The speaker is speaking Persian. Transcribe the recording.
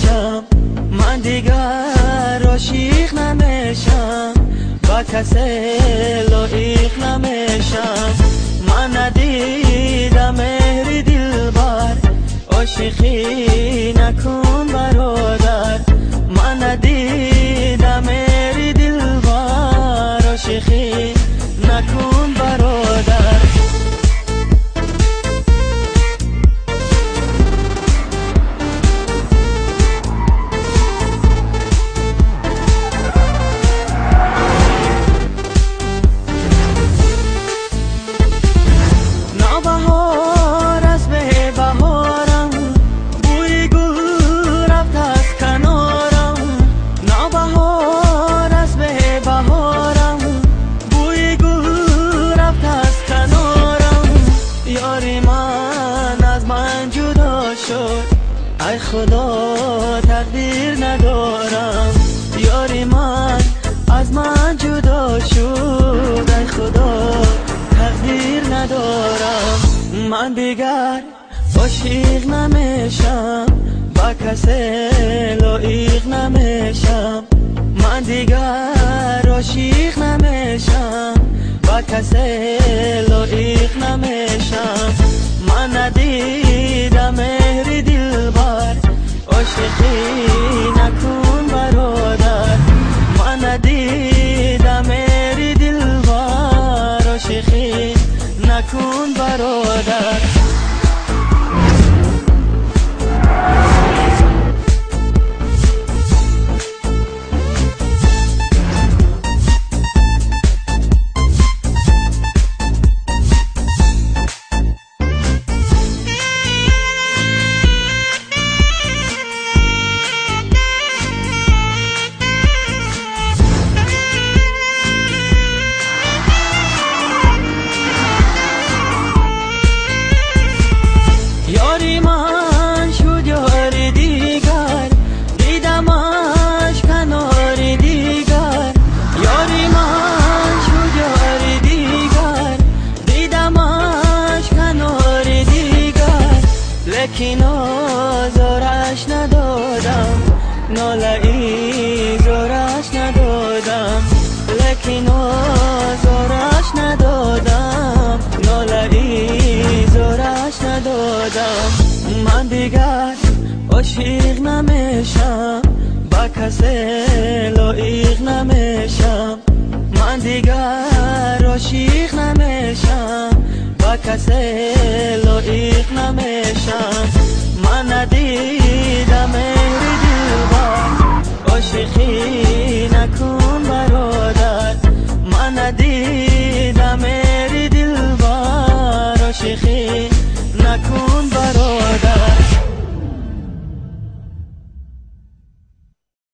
نمیشم، من دیگر عاشق نمیشم، با کسی لایق نمیشم. من ندیدم مهری دلبر، عاشقی نکن برادر. من ندیدم مهری دلبر، عاشقی نکن برادر. بهار از به بهارم، بوی گل رفت از کنارم. نوبهار از به بهارم، بوی گل رفت از کنارم. یاری من از من جدا شد، ای خدا تقدیر ندارم. یاری من از من جدا شد، ای خدا تقدیر ندارم. من دیگر عاشق نمیشم، با کسی لایق نمیشم. من دیگر عاشق نمیشم، با کسی لایق نمیشم. من ندیدم مهری دلبر، عاشقی نکن برادر. من ندیدم مهری دلبر، عاشقی نکن برادر. یاری من شد یاری دیگر، دیدمش کناری دیگر. یاری من شد یاری دیگر، دیدمش کناری دیگر. لیکن آزارش ندادم، ناله‌ای زارش ندادم. لیکن آزارش ندادم، ناله‌ای زارش ندادم. من دیگر عاشق نمیشم، با کسی لایق نمیشم. من دیگر عاشق نمیشم، با کسی لایق نمیشم. من ندیدم